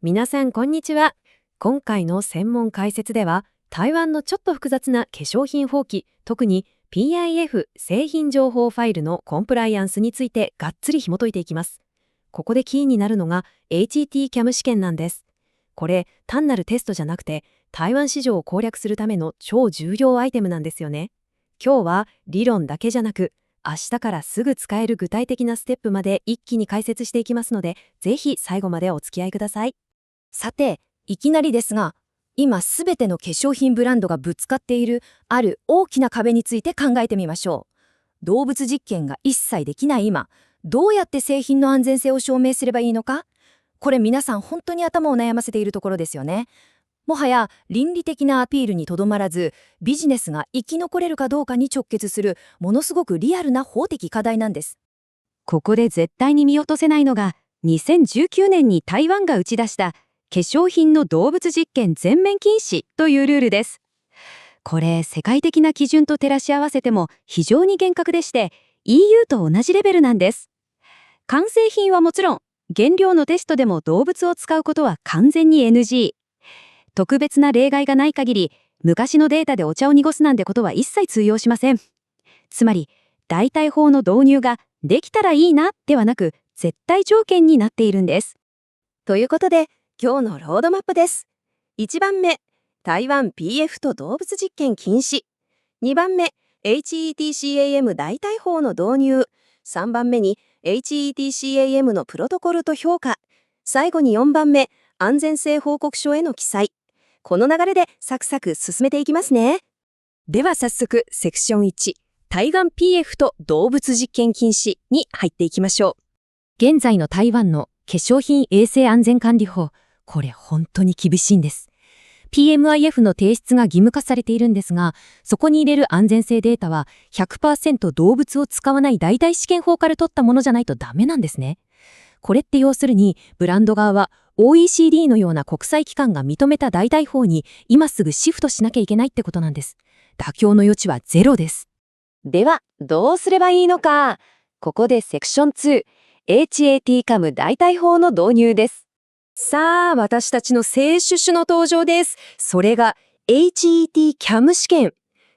皆さんこんにちは。今回の専門解説では、台湾のちょっと複雑な化粧品法規、特に PIF 製品情報ファイルのコンプライアンスについてがっつり紐解いていきます。ここでキーになるのが HET-CAM 試験なんです。これ、単なるテストじゃなくて、台湾市場を攻略するための超重要アイテムなんですよね。今日は理論だけじゃなく、明日からすぐ使える具体的なステップまで一気に解説していきますので、ぜひ最後までお付き合いください。さて、いきなりですが、今すべての化粧品ブランドがぶつかっているある大きな壁について考えてみましょう。動物実験が一切できない今、どうやって製品の安全性を証明すればいいのか？これ皆さん本当に頭を悩ませているところですよね。もはや倫理的なアピールにとどまらず、ビジネスが生き残れるかどうかに直結するものすごくリアルな法的課題なんです。ここで絶対に見落とせないのが、2019年に台湾が打ち出した化粧品の動物実験全面禁止というルールです。これ、世界的な基準と照らし合わせても非常に厳格でして、EU と同じレベルなんです。完成品はもちろん、原料のテストでも動物を使うことは完全に NG。特別な例外がない限り、昔のデータでお茶を濁すなんてことは一切通用しません。つまり、代替法の導入ができたらいいなではなく、絶対条件になっているんです。ということで、今日のロードマップです。1番目、台湾 PF と動物実験禁止。2番目、HET-CAM 代替法の導入。3番目に HET-CAM のプロトコルと評価。最後に4番目、安全性報告書への記載。この流れでサクサク進めていきますね。では早速、セクション1、台湾 PF と動物実験禁止に入っていきましょう。現在の台湾の化粧品衛生安全管理法、これ本当に厳しいんです。PMIF の提出が義務化されているんですが、そこに入れる安全性データは 100% 動物を使わない代替試験法から取ったものじゃないとダメなんですね。これって要するに、ブランド側は OECD のような国際機関が認めた代替法に今すぐシフトしなきゃいけないってことなんです。妥協の余地はゼロです。では、どうすればいいのか。ここでセクション2、HET-CAM 代替法の導入です。さあ、私たちの正種種の登場です。それが HET-CAM 試験。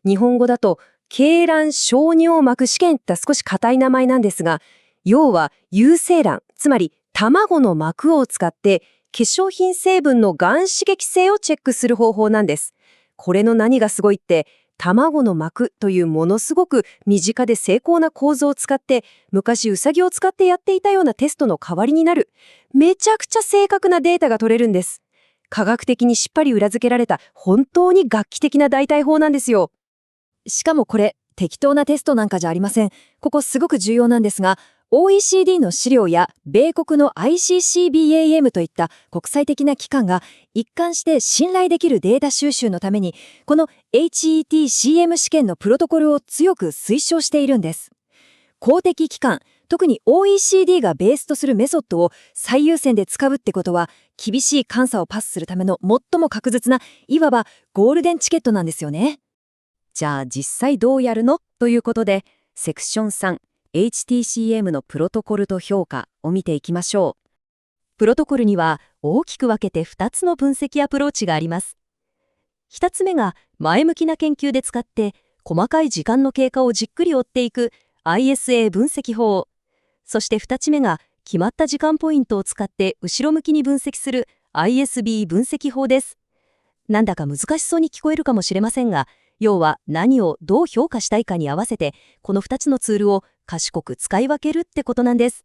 日本語だと、鶏卵小尿膜試験って少し硬い名前なんですが、要は有精卵、つまり卵の膜を使って化粧品成分のがん刺激性をチェックする方法なんです。これの何がすごいって、卵の膜というものすごく身近で精巧な構造を使って、昔ウサギを使ってやっていたようなテストの代わりになる。めちゃくちゃ正確なデータが取れるんです。科学的にしっかり裏付けられた本当に画期的な代替法なんですよ。しかもこれ、適当なテストなんかじゃありません。ここすごく重要なんですが、OECD の資料や米国の ICCBAM といった国際的な機関が一貫して信頼できるデータ収集のために、この HET-CAM 試験のプロトコルを強く推奨しているんです。公的機関、特に OECD がベースとするメソッドを最優先で使うってことは、厳しい監査をパスするための最も確実な、いわばゴールデンチケットなんですよね。じゃあ実際どうやるのということで、セクション3、HET-CAM のプロトコルと評価を見ていきましょう。プロトコルには大きく分けて2つの分析アプローチがあります。1つ目が前向きな研究で使って細かい時間の経過をじっくり追っていく ISA 分析法。そして2つ目が決まった時間ポイントを使って後ろ向きに分析する ISB 分析法です。なんだか難しそうに聞こえるかもしれませんが、要は何をどう評価したいかに合わせて、この2つのツールを賢く使い分けるってことなんです。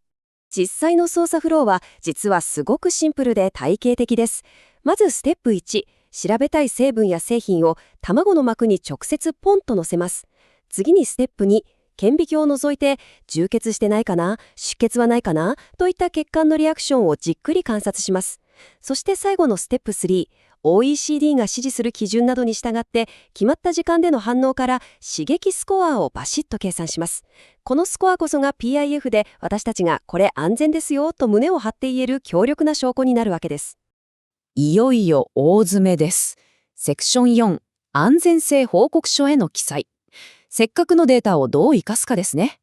実際の操作フローは実はすごくシンプルで体系的です。まずステップ1、調べたい成分や製品を卵の膜に直接ポンと乗せます。次にステップ2、顕微鏡を除いて充血してないかな、出血はないかなといった血管のリアクションをじっくり観察します。そして最後のステップ3、OECD が指示する基準などに従って決まった時間での反応から刺激スコアをバシッと計算します。このスコアこそが PIF で私たちがこれ安全ですよと胸を張って言える強力な証拠になるわけです。いよいよ大詰めです。セクション4、安全性報告書への記載。せっかくのデータをどう生かすかですね。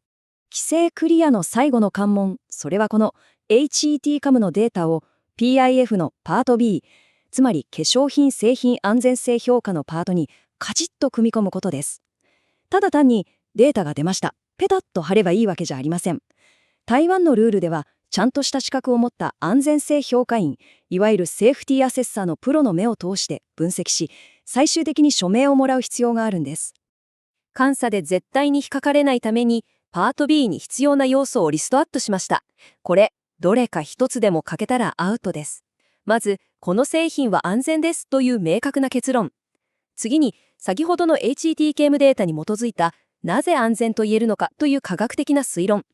規制クリアの最後の関門、それはこの HET-CAM のデータを PIF のパート B、つまり化粧品製品安全性評価のパートにカチッと組み込むことです。ただ単にデータが出ました、ペタッと貼ればいいわけじゃありません。台湾のルールでは、ちゃんとした資格を持った安全性評価員、いわゆるセーフティーアセッサーのプロの目を通して分析し、最終的に署名をもらう必要があるんです。監査で絶対に引っかかれないために、パート B に必要な要素をリストアップしました。これ、どれか一つでも欠けたらアウトです。まず、この製品は安全ですという明確な結論。次に、先ほどの HETKM データに基づいた、なぜ安全と言えるのかという科学的な推論。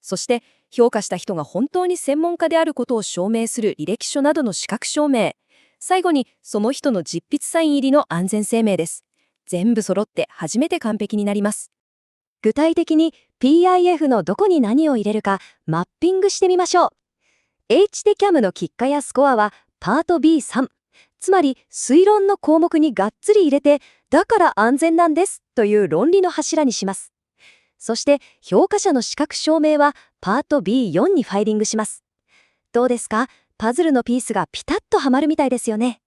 そして、評価した人が本当に専門家であることを証明する履歴書などの資格証明。最後に、その人の実筆サイン入りの安全声明です。全部揃って初めて完璧になります。具体的に PIF のどこに何を入れるかマッピングしてみましょう。HTCAM の結果やスコアはパート B3。つまり推論の項目にがっつり入れて、だから安全なんですという論理の柱にします。そして評価者の資格証明はパート B4 にファイリングします。どうですか？パズルのピースがピタッとはまるみたいですよね。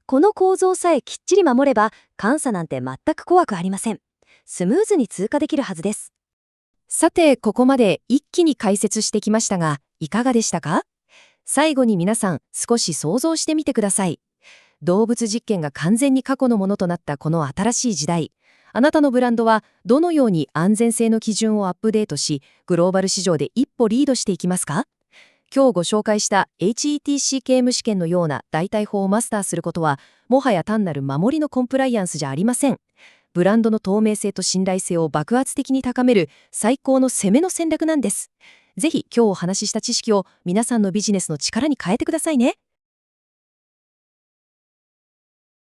この構造さえきっちり守れば、監査なんて全く怖くありません。スムーズに通過できるはずです。さて、ここまで一気に解説してきましたが、いかがでしたか？最後に皆さん、少し想像してみてください。動物実験が完全に過去のものとなったこの新しい時代、あなたのブランドはどのように安全性の基準をアップデートし、グローバル市場で一歩リードしていきますか？今日ご紹介した HETCKM 試験のような代替法をマスターすることは、もはや単なる守りのコンプライアンスじゃありません。ブランドの透明性と信頼性を爆発的に高める最高の攻めの戦略なんです。ぜひ今日お話しした知識を皆さんのビジネスの力に変えてくださいね。